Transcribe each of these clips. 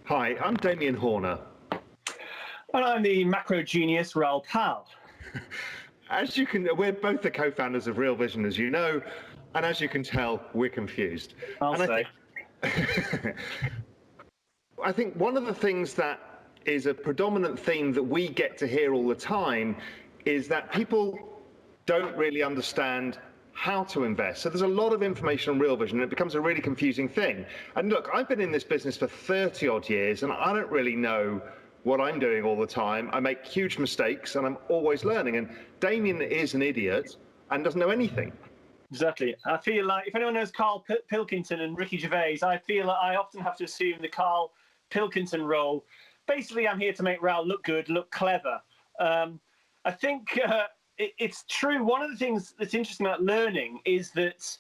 Hi, I'm Damian Horner. And I'm the macro genius, Raoul. We're both the co-founders of Real Vision, as you know, and as you can tell, we're confused. I'll say. I think one of the things that is a predominant theme that we get to hear all the time is that people don't really understand how to invest. So there's a lot of information on Real Vision, and it becomes a really confusing thing. And look, I've been in this business for 30 odd years, and I don't really know what I'm doing all the time. I make huge mistakes, and I'm always learning. And Damian is an idiot and doesn't know anything. Exactly. I feel like if anyone knows Carl Pilkington and Ricky Gervais, I feel like I often have to assume the Carl Pilkington role. Basically, I'm here to make Raoul look good, look clever. I think it's true. One of the things that's interesting about learning is that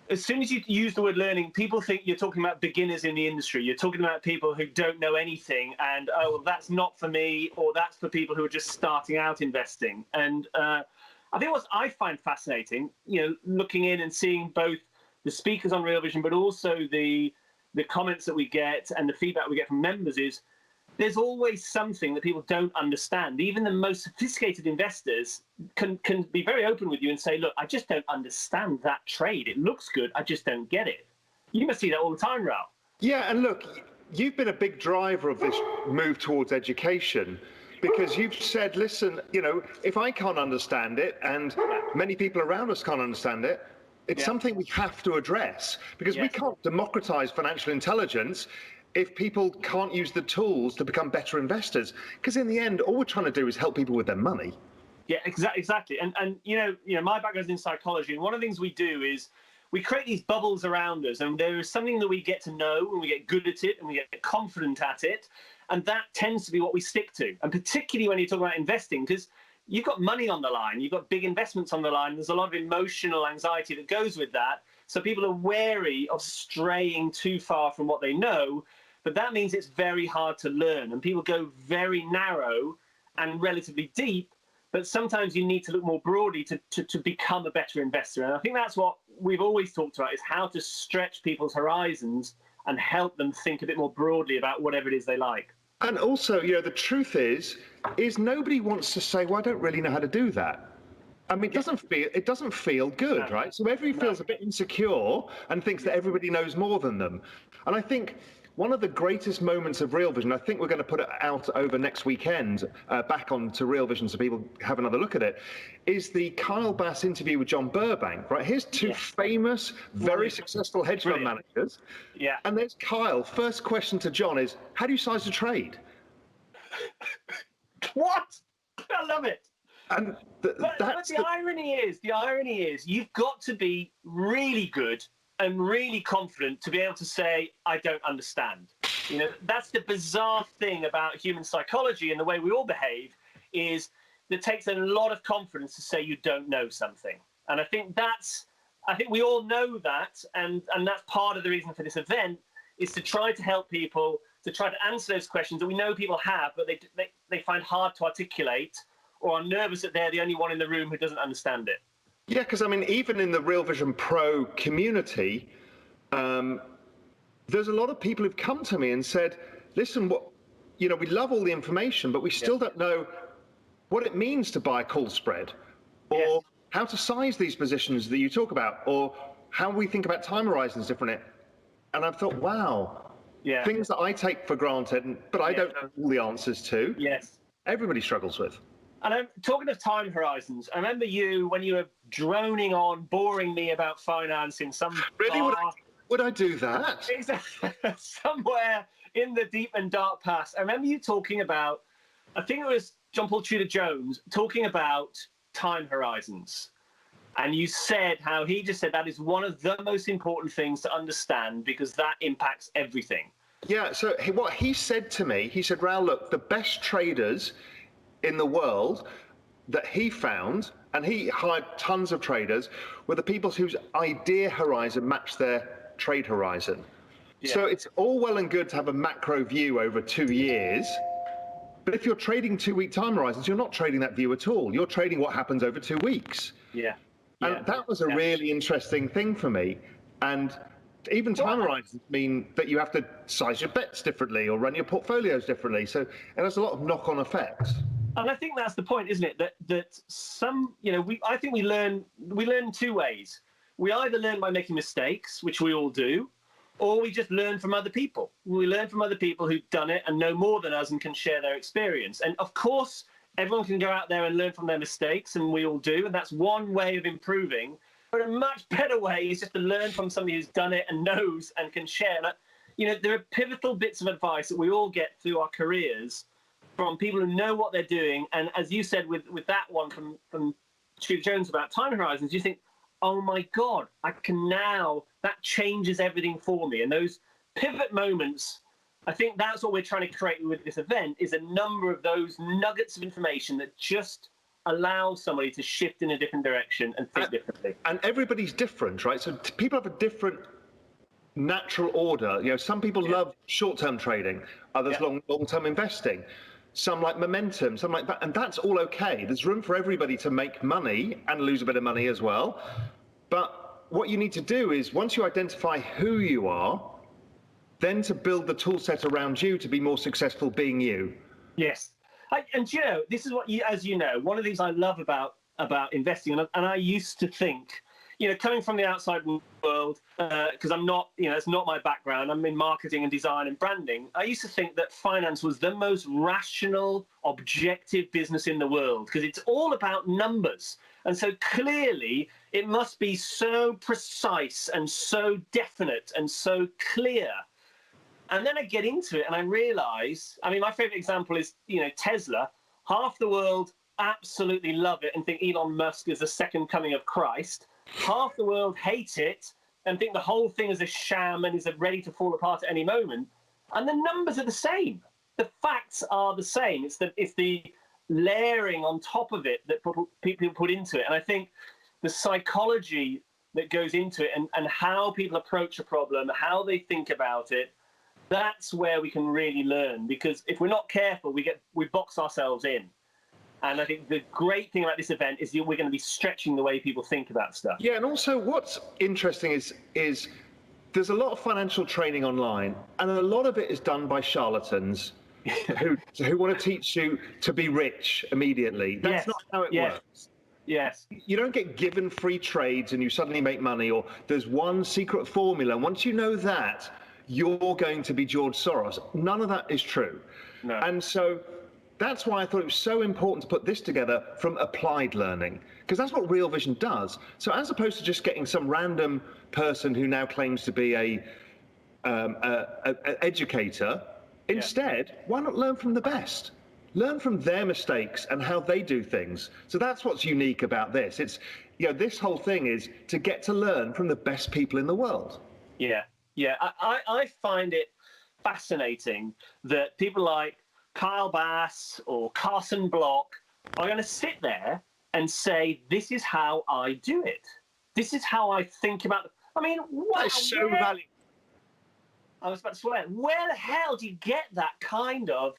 as soon as you use the word learning, people think you're talking about beginners in the industry. You're talking about people who don't know anything and, oh, well, that's not for me, or that's for people who are just starting out investing. And I think what I find fascinating, looking in and seeing both the speakers on Real Vision, but also the comments that we get and the feedback we get from members is there's always something that people don't understand. Even the most sophisticated investors can be very open with you and say, look, I just don't understand that trade. It looks good. I just don't get it. You must see that all the time, Raoul. Yeah, and look, you've been a big driver of this move towards education, because you've said, listen, if I can't understand it and many people around us can't understand it, it's something we have to address, because we can't democratize financial intelligence if people can't use the tools to become better investors. Because in the end, all we're trying to do is help people with their money. Yeah, exactly. And my background is in psychology, and one of the things we do is we create these bubbles around us, and there is something that we get to know and we get good at it and we get confident at it. And that tends to be what we stick to. And particularly when you talk about investing, because you've got money on the line, you've got big investments on the line, there's a lot of emotional anxiety that goes with that. So people are wary of straying too far from what they know, but that means it's very hard to learn. And people go very narrow and relatively deep, but sometimes you need to look more broadly to become a better investor. And I think that's what we've always talked about, is how to stretch people's horizons and help them think a bit more broadly about whatever it is they like. And also, the truth is nobody wants to say, well, I don't really know how to do that. I mean, it doesn't feel good, right? So everybody feels a bit insecure and thinks that everybody knows more than them. And I think one of the greatest moments of Real Vision, I think we're going to put it out over next weekend, back onto Real Vision so people have another look at it, is the Kyle Bass interview with John Burbank, right? Here's two famous, very successful hedge fund managers. Yeah. And there's Kyle. First question to John is, how do you size a trade? What? I love it. And but the irony is, you've got to be really good and really confident to be able to say, I don't understand. That's the bizarre thing about human psychology and the way we all behave, is it takes a lot of confidence to say you don't know something. And I think we all know that, and that's part of the reason for this event, is to try to help people, to try to answer those questions that we know people have, but they find hard to articulate, or are nervous that they're the only one in the room who doesn't understand it. Yeah, because I mean, even in the Real Vision Pro community, there's a lot of people who've come to me and said, listen, we love all the information, but we still don't know what it means to buy a call spread, or how to size these positions that you talk about, or how we think about time horizons differently. And I've thought, wow, things that I take for granted, but I don't know all the answers to. Yes. Everybody struggles with. And I'm talking of time horizons. I remember you when you were droning on, boring me about finance in some really would I do that? Somewhere in the deep and dark past. I remember you talking about, I think it was John Paul Tudor Jones talking about time horizons, and you said how he just said that is one of the most important things to understand because that impacts everything. Yeah. So what he said to me, he said, Raoul, look, the best traders in the world that he found, and he hired tons of traders, were the people whose idea horizon matched their trade horizon. So it's all well and good to have a macro view over 2 years, but if you're trading 2-week time horizons, you're not trading that view at all. You're trading what happens over 2 weeks. And that was a really interesting thing for me. And Even time Well, horizons mean that you have to size your bets differently or run your portfolios differently. So it has a lot of knock-on effects. and I think that's the point, isn't it? That some, I think we learn two ways. We either learn by making mistakes, which we all do, or we just learn from other people. We learn from other people who've done it and know more than us and can share their experience. And of course, everyone can go out there and learn from their mistakes, and we all do, and that's one way of improving. But a much better way is just to learn from somebody who's done it and knows and can share. There are pivotal bits of advice that we all get through our careers from people who know what they're doing. And as you said with that one from Steve Jones about time horizons, you think, oh my God, that changes everything for me. And those pivot moments, I think that's what we're trying to create with this event, is a number of those nuggets of information that just allow somebody to shift in a different direction and think differently. And everybody's different, right? So people have a different natural order. Some people love short-term trading, others long-term investing. Some like momentum, some like that, and that's all okay. There's room for everybody to make money and lose a bit of money as well. But what you need to do is, once you identify who you are, then to build the tool set around you to be more successful being you. Yes. And this is what as you know, one of the things I love about investing, and I used to think, coming from the outside world, because I'm not, it's not my background. I'm in marketing and design and branding. I used to think that finance was the most rational, objective business in the world, because it's all about numbers. And so clearly it must be so precise and so definite and so clear. And then I get into it and I realize, my favorite example is, Tesla. Half the world absolutely love it and think Elon Musk is the second coming of Christ. Half the world hate it and think the whole thing is a sham and is ready to fall apart at any moment. And the numbers are the same. The facts are the same. It's the layering on top of it that people put into it. And I think the psychology that goes into it and how people approach a problem, how they think about it, that's where we can really learn. Because if we're not careful, we box ourselves in. And I think the great thing about this event is we're going to be stretching the way people think about stuff. Yeah, and also what's interesting is there's a lot of financial training online, and a lot of it is done by charlatans who want to teach you to be rich immediately. That's not how it works. Yes. You don't get given free trades and you suddenly make money, or there's one secret formula. And once you know that, you're going to be George Soros. None of that is true. No. And so that's why I thought it was so important to put this together from applied learning, because that's what Real Vision does. So as opposed to just getting some random person who now claims to be an educator, instead, why not learn from the best? Learn from their mistakes and how they do things. So that's what's unique about this. It's, this whole thing is to get to learn from the best people in the world. Yeah. I find it fascinating that people like Kyle Bass or Carson Block are going to sit there and say, this is how I do it. This is how I think about it. Wow. That's so valuable. I was about to swear. Where the hell do you get that kind of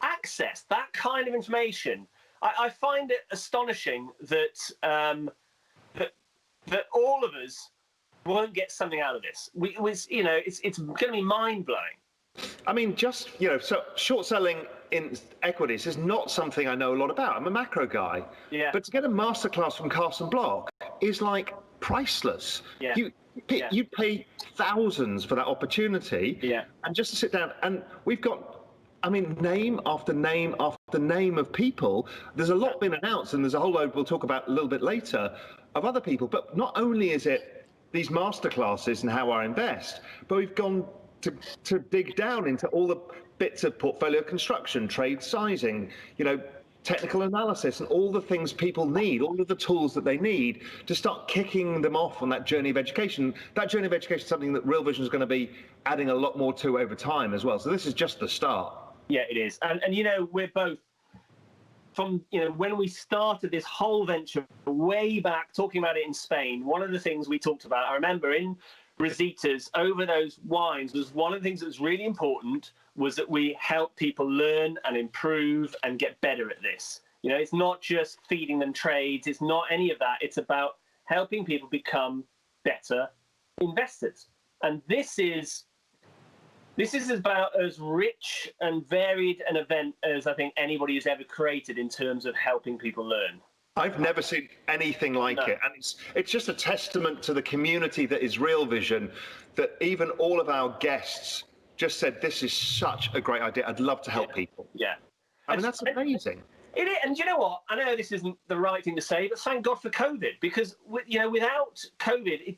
access, that kind of information? I find it astonishing that that all of us won't get something out of this. It's going to be mind blowing. So short selling in equities is not something I know a lot about. I'm a macro guy. Yeah. But to get a masterclass from Carson Block is like priceless. Yeah. You pay thousands for that opportunity. Yeah. And just to sit down, and we've got, name after name after name of people. There's a lot been announced, and there's a whole load we'll talk about a little bit later of other people. But not only is it these masterclasses and how I invest, but we've gone to dig down into all the bits of portfolio construction, trade sizing, technical analysis, and all the things people need, all of the tools that they need to start kicking them off on that journey of education. That journey of education is something that Real Vision is going to be adding a lot more to over time as well. So this is just the start. Yeah, it is. And we're both from, when we started this whole venture way back, talking about it in Spain, one of the things we talked about, I remember in Rositas over those wines, was one of the things that was really important was that we help people learn and improve and get better at this. It's not just feeding them trades. It's not any of that. It's about helping people become better investors. And this is about as rich and varied an event as I think anybody has ever created in terms of helping people learn. I've never seen anything like it, and it's just a testament to the community that is Real Vision, that even all of our guests just said, this is such a great idea. I'd love to help people. Yeah. I mean, that's amazing. It is, and you know what? I know this isn't the right thing to say, but thank God for COVID, because without COVID,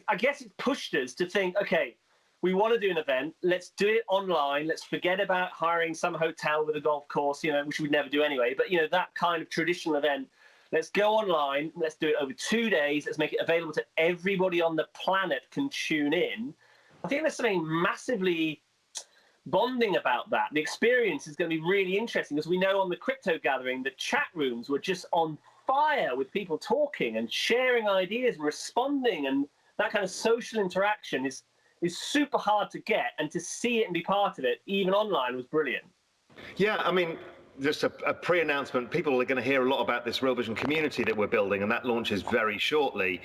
I guess it pushed us to think, okay, we want to do an event. Let's do it online. Let's forget about hiring some hotel with a golf course, which we'd never do anyway. But that kind of traditional event. Let's go online. Let's do it over 2 days. Let's make it available to everybody on the planet can tune in. I think there's something massively bonding about that. The experience is going to be really interesting, because we know on the crypto gathering, the chat rooms were just on fire with people talking and sharing ideas and responding, and that kind of social interaction is super hard to get, and to see it and be part of it, even online, was brilliant. Yeah, I mean, just a pre-announcement, people are going to hear a lot about this Real Vision community that we're building, and that launches very shortly.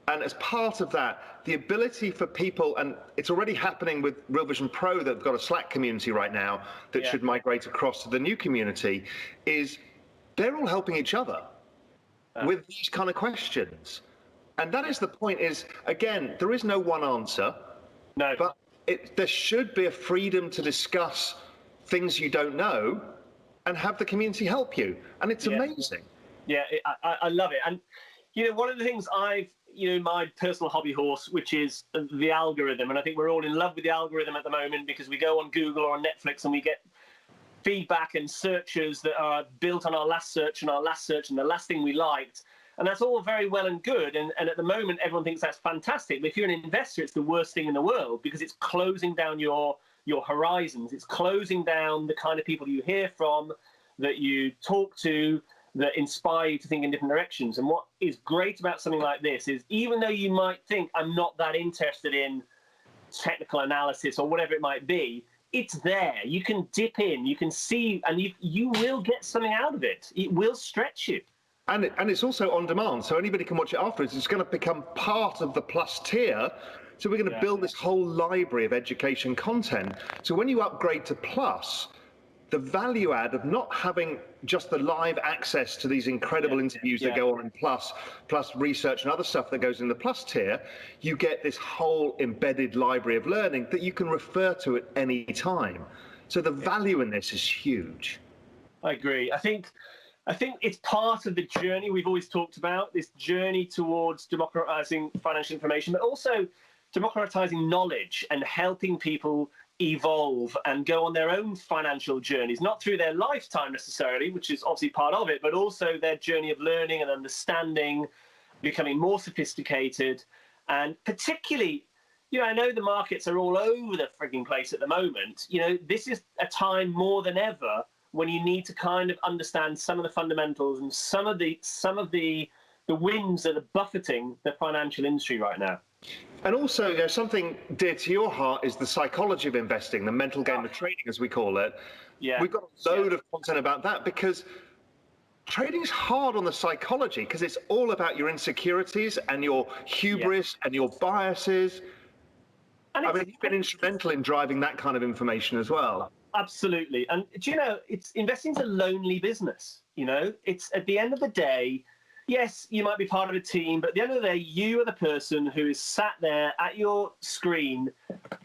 And as part of that, the ability for people, and it's already happening with Real Vision Pro, that have got a Slack community right now that should migrate across to the new community, is they're all helping each other with these kind of questions. And that is the point, is, again, there is no one answer. No. But there should be a freedom to discuss things you don't know and have the community help you. And it's amazing. Yeah, I love it. And, one of the things my personal hobby horse, which is the algorithm, and I think we're all in love with the algorithm at the moment, because we go on Google or on Netflix and we get feedback and searches that are built on our last search and the last thing we liked. And that's all very well and good. And at the moment, everyone thinks that's fantastic. But if you're an investor, it's the worst thing in the world, because it's closing down your horizons. It's closing down the kind of people you hear from, that you talk to, that inspire you to think in different directions. And what is great about something like this is, even though you might think, I'm not that interested in technical analysis or whatever it might be, it's there. You can dip in, you can see, and you will get something out of it. It will stretch you. And it's also on demand, so anybody can watch it afterwards. It's going to become part of the Plus tier. So we're going to build this whole library of education content. So when you upgrade to Plus, the value add of not having just the live access to these incredible interviews that go on in Plus research and other stuff that goes in the Plus tier, you get this whole embedded library of learning that you can refer to at any time. So the value in this is huge. I agree. I think it's part of the journey we've always talked about, this journey towards democratizing financial information, but also democratizing knowledge and helping people evolve and go on their own financial journeys, not through their lifetime necessarily, which is obviously part of it, but also their journey of learning and understanding, becoming more sophisticated. And particularly, I know the markets are all over the frigging place at the moment. This is a time more than ever when you need to kind of understand some of the fundamentals and some of the winds that are buffeting the financial industry right now. And also, something dear to your heart is the psychology of investing, the mental game of trading, as we call it. Yeah. We've got a load of content about that, because trading is hard on the psychology, because it's all about your insecurities and your hubris and your biases. And you've been instrumental in driving that kind of information as well. Absolutely. And investing's a lonely business. It's, at the end of the day, yes, you might be part of a team, but at the end of the day, you are the person who is sat there at your screen,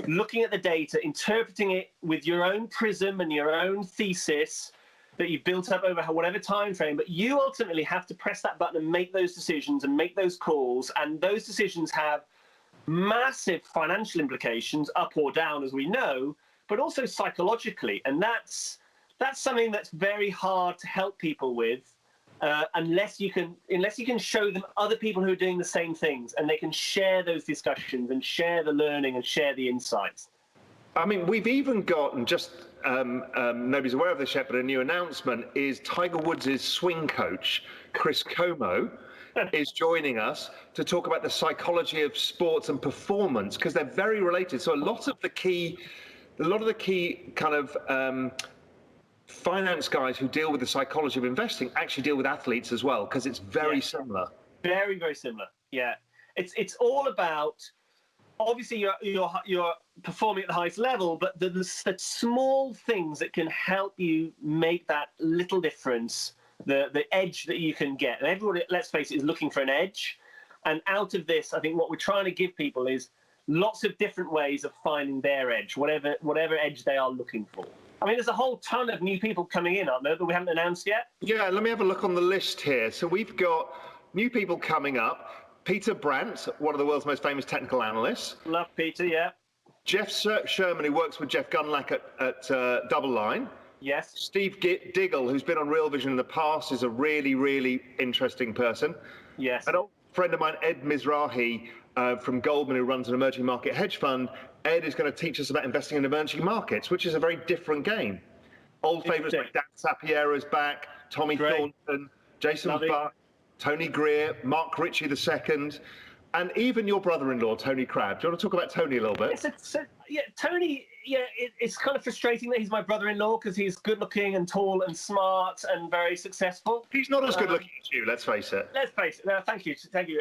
looking at the data, interpreting it with your own prism and your own thesis that you've built up over whatever time frame. But you ultimately have to press that button and make those decisions and make those calls. And those decisions have massive financial implications, up or down, as we know, but also psychologically. And that's something that's very hard to help people with. Unless you can show them other people who are doing the same things, and they can share those discussions and share the learning and share the insights. I mean, we've even got, and just nobody's aware of this yet, but a new announcement is Tiger Woods' swing coach, Chris Como, is joining us to talk about the psychology of sports and performance, because they're very related. So a lot of the key kind of finance guys who deal with the psychology of investing actually deal with athletes as well, because it's very similar. Very, very similar. Yeah. It's all about obviously you're performing at the highest level, but the small things that can help you make that little difference, the edge that you can get. And everybody, let's face it, is looking for an edge. And out of this, I think what we're trying to give people is lots of different ways of finding their edge, whatever edge they are looking for. I mean, there's a whole ton of new people coming in, aren't there, that we haven't announced yet? Yeah, let me have a look on the list here. So we've got new people coming up. Peter Brandt, one of the world's most famous technical analysts. Love Peter, yeah. Jeff Sherman, who works with Jeff Gunlack at Double Line. Yes. Steve Diggle, who's been on Real Vision in the past, is a really, really interesting person. Yes. An old friend of mine, Ed Mizrahi, from Goldman, who runs an emerging market hedge fund. Ed is going to teach us about investing in emerging markets, which is a very different game. Old favourites like Dan Sapiero's back, Tommy Thornton, Jason Buck, Tony Greer, Mark Ritchie II, and even your brother-in-law, Tony Crabb. Do you want to talk about Tony a little bit? Yeah, Tony, it's kind of frustrating that he's my brother-in-law because he's good-looking and tall and smart and very successful. He's not as good-looking as you, let's face it. Let's face it. No, thank you.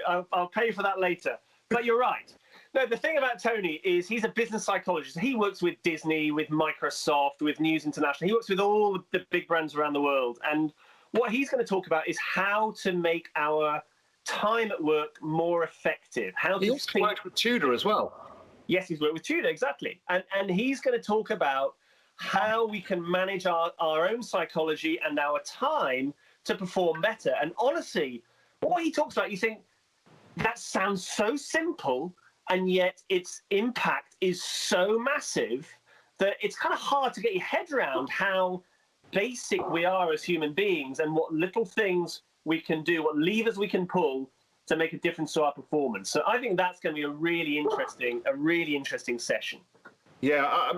I'll pay you for that later. But you're right. No, the thing about Tony is he's a business psychologist. He works with Disney, with Microsoft, with News International. He works with all the big brands around the world. And what he's going to talk about is how to make our time at work more effective. He also worked with Tudor as well. Yes, he's worked with Tudor, exactly. And he's going to talk about how we can manage our own psychology and our time to perform better. And honestly, what he talks about, you think, that sounds so simple, and yet its impact is so massive that it's kind of hard to get your head around how basic we are as human beings and what little things we can do, what levers we can pull to make a difference to our performance. So I think that's going to be a really interesting session. Yeah,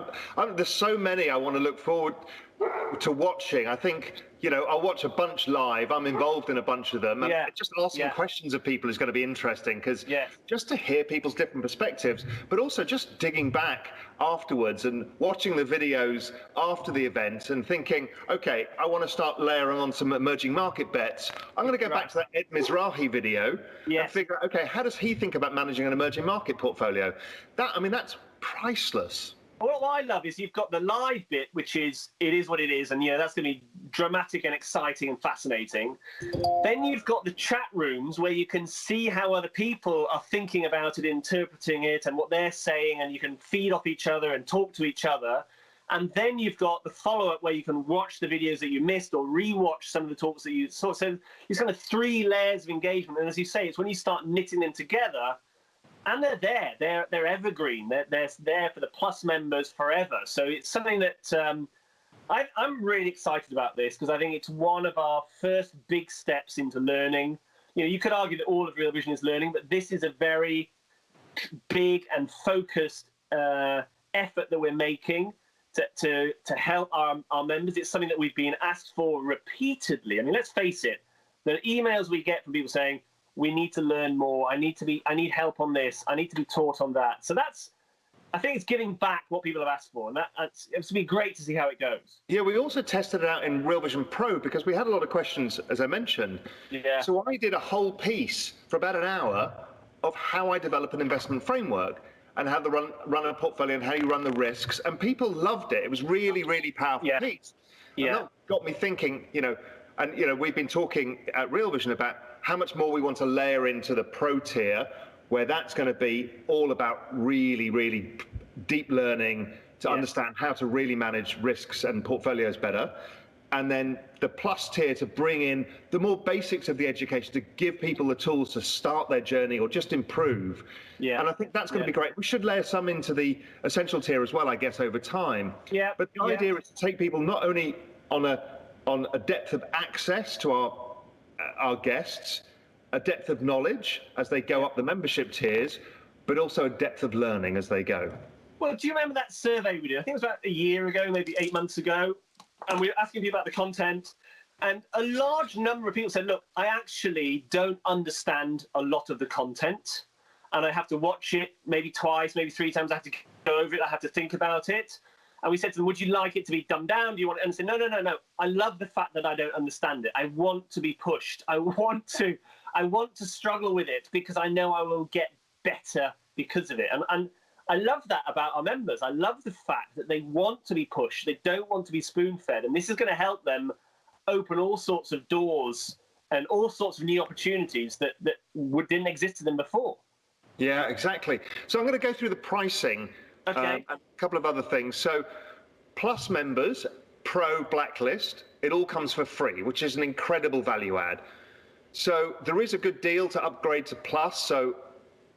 there's so many I want to look forward to watching. I think, I'll watch a bunch live. I'm involved in a bunch of them. And just asking questions of people is going to be interesting because just to hear people's different perspectives, but also just digging back afterwards and watching the videos after the event and thinking, okay, I want to start layering on some emerging market bets. I'm going to go back to that Ed Mizrahi video and figure out, okay, how does he think about managing an emerging market portfolio? That's priceless. What I love is you've got the live bit, which is, it is what it is, and that's going to be dramatic and exciting and fascinating. Then you've got the chat rooms where you can see how other people are thinking about it, interpreting it, and what they're saying, and you can feed off each other and talk to each other. And then you've got the follow-up where you can watch the videos that you missed or re-watch some of the talks that you saw. So it's kind of 3 layers of engagement. And as you say, it's when you start knitting them together, and they're evergreen. They're there for the Plus members forever. So it's something that I'm really excited about this because I think it's one of our first big steps into learning. You could argue that all of Real Vision is learning, but this is a very big and focused effort that we're making to help our members. It's something that we've been asked for repeatedly. I mean, let's face it, the emails we get from people saying, we need to learn more. I need help on this. I need to be taught on that. So I think it's giving back what people have asked for, and it's going to be great to see how it goes. Yeah, we also tested it out in Real Vision Pro because we had a lot of questions, as I mentioned. Yeah. So I did a whole piece for about an hour of how I develop an investment framework and how to run a portfolio and how you run the risks, and people loved it. It was really, really powerful piece. Yeah. And that got me thinking, and we've been talking at Real Vision about how much more we want to layer into the pro tier, where that's going to be all about really, really deep learning to understand how to really manage risks and portfolios better. And then the plus tier to bring in the more basics of the education to give people the tools to start their journey or just improve. Yeah. And I think that's going to be great. We should layer some into the essential tier as well, I guess, over time. Yeah. But the idea is to take people not only on a depth of access to our guests, a depth of knowledge as they go up the membership tiers, but also a depth of learning as they go. Well, do you remember that survey we did? I think it was about a year ago, maybe 8 months ago, and we were asking people about the content, and a large number of people said, look, I actually don't understand a lot of the content, and I have to watch it maybe twice, maybe 3 times. I have to go over it. I have to think about it. And we said to them, would you like it to be dumbed down? Do you want it? And they said, no. I love the fact that I don't understand it. I want to be pushed. I want to struggle with it because I know I will get better because of it. And I love that about our members. I love the fact that they want to be pushed. They don't want to be spoon-fed. And this is going to help them open all sorts of doors and all sorts of new opportunities that didn't exist to them before. Yeah, exactly. So I'm going to go through the pricing and a couple of other things. So Plus members, Pro, Blacklist, it all comes for free, which is an incredible value add. So there is a good deal to upgrade to Plus. So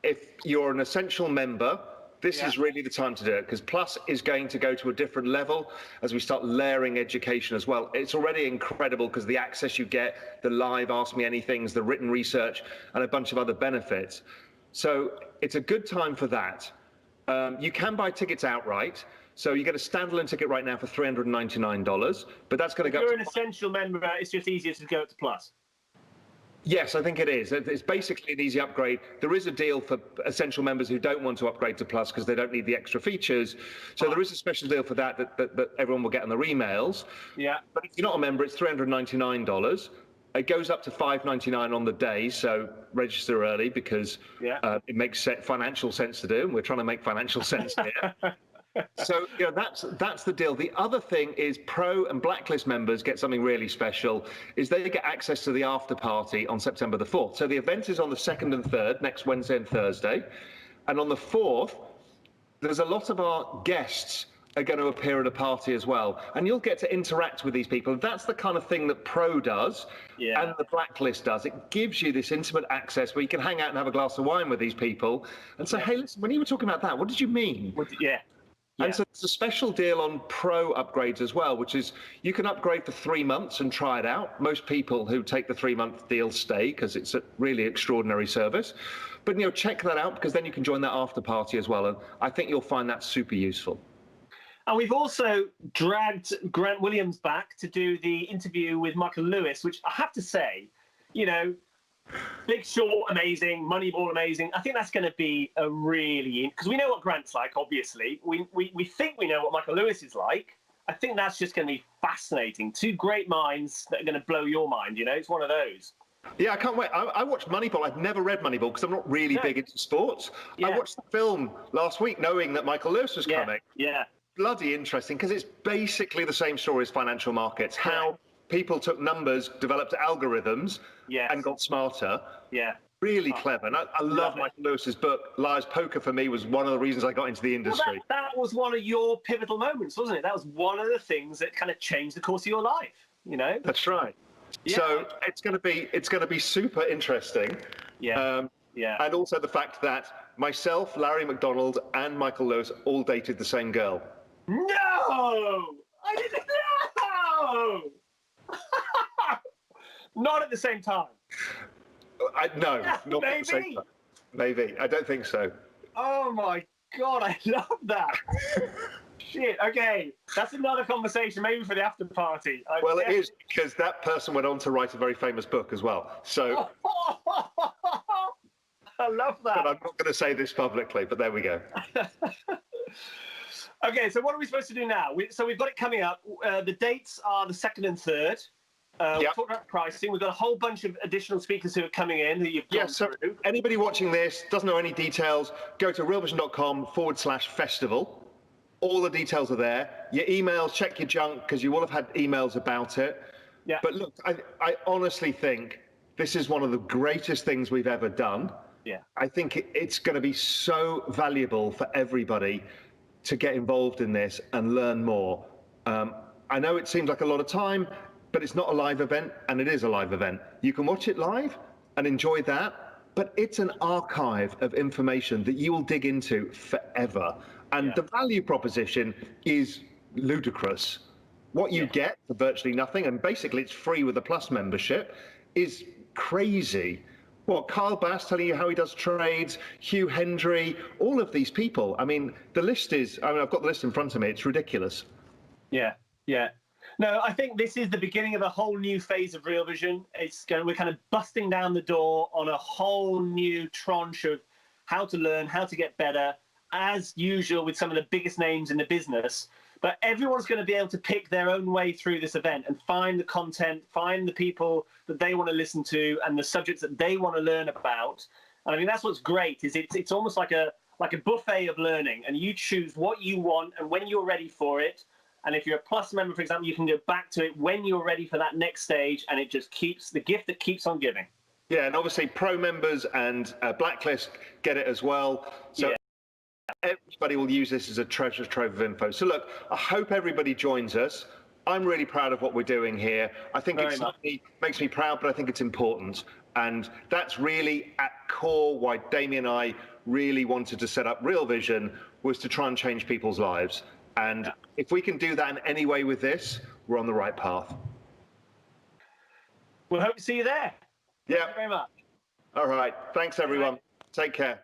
if you're an Essential member, this is really the time to do it, because Plus is going to go to a different level as we start layering education as well. It's already incredible because the access you get, the live Ask Me Anythings, the written research, and a bunch of other benefits. So it's a good time for that. You can buy tickets outright. So you get a standalone ticket right now for $399, but that's going to go. If you're an Essential member, it's just easier to go to Plus. Yes, I think it is. It's basically an easy upgrade. There is a deal for Essential members who don't want to upgrade to Plus because they don't need the extra features. So there is a special deal for that everyone will get on their emails. Yeah. But if you're not a member, it's $399. It goes up to $599 on the day, so register early because it makes financial sense to do, and we're trying to make financial sense here. So that's the deal. The other thing is Pro and Blacklist members get something really special, is they get access to the after party on September the 4th. So the event is on the 2nd and 3rd, next Wednesday and Thursday. And on the 4th, there's a lot of our guests are going to appear at a party as well. And you'll get to interact with these people. That's the kind of thing that Pro does and the Blacklist does. It gives you this intimate access where you can hang out and have a glass of wine with these people and say, hey, listen, when you were talking about that, what did you mean? And so there's a special deal on Pro upgrades as well, which is you can upgrade for 3 months and try it out. Most people who take the 3-month deal stay because it's a really extraordinary service. But check that out because then you can join that after party as well. And I think you'll find that super useful. And we've also dragged Grant Williams back to do the interview with Michael Lewis, which I have to say, Big Short, amazing. Moneyball, amazing. I think that's going to be a really... Because we know what Grant's like, obviously. We think we know what Michael Lewis is like. I think that's just going to be fascinating. Two great minds that are going to blow your mind, It's one of those. Yeah, I can't wait. I watched Moneyball. I've never read Moneyball because I'm not really big into sports. I watched the film last week knowing that Michael Lewis was coming. Bloody interesting because it's basically the same story as financial markets. How people took numbers, developed algorithms, and got smarter. Really clever. And I love Michael Lewis's book. Liar's Poker for me was one of the reasons I got into the industry. Well, that was one of your pivotal moments, wasn't it? That was one of the things that kind of changed the course of your life. That's right. So it's going to be super interesting. And also the fact that myself, Larry McDonald, and Michael Lewis all dated the same girl. No, I didn't know. Not at the same time. No, not at the same time. Maybe. I don't think so. Oh my God, I love that. Shit, okay. That's another conversation, maybe for the after party. Well, it is, because that person went on to write a very famous book as well. So I love that. But I'm not going to say this publicly, but there we go. Okay, so what are we supposed to do now? So we've got it coming up. The dates are the 2nd and 3rd. We talked about pricing. We've got a whole bunch of additional speakers who are coming in who you've gone through. Anybody watching this doesn't know any details, go to realvision.com/festival. All the details are there. Your emails, check your junk because you will have had emails about it. But look, I honestly think this is one of the greatest things we've ever done. I think it's going to be so valuable for everybody to get involved in this and learn more. I know it seems like a lot of time, but it's not a live event, and it is a live event. You can watch it live and enjoy that, but it's an archive of information that you will dig into forever. And the value proposition is ludicrous. What you get for virtually nothing, and basically it's free with a Plus membership, is crazy. Kyle Bass telling you how he does trades, Hugh Hendry, all of these people. I mean, the list is, I've got the list in front of me. It's ridiculous. No, I think this is the beginning of a whole new phase of Real Vision. We're kind of busting down the door on a whole new tranche of how to learn, how to get better, as usual with some of the biggest names in the business. But everyone's going to be able to pick their own way through this event and find the content, find the people that they want to listen to and the subjects that they want to learn about. And I mean, that's what's great, is it's almost like a like a buffet of learning, and you choose what you want and when you're ready for it. And if you're a Plus member, for example, you can go back to it when you're ready for that next stage, and it just keeps the gift that keeps on giving. Yeah, and obviously Pro members and Blacklist get it as well. So Yeah. everybody will use this as a treasure trove of info. So look, I hope everybody joins us. I'm really proud of what we're doing here. I think it makes me proud, but I think it's important. And that's really at core why Damian and I really wanted to set up Real Vision, was to try and change people's lives. And if we can do that in any way with this, we're on the right path. We'll hope to see you there. Yeah. Thank you very much. All right. Thanks, everyone. Take care.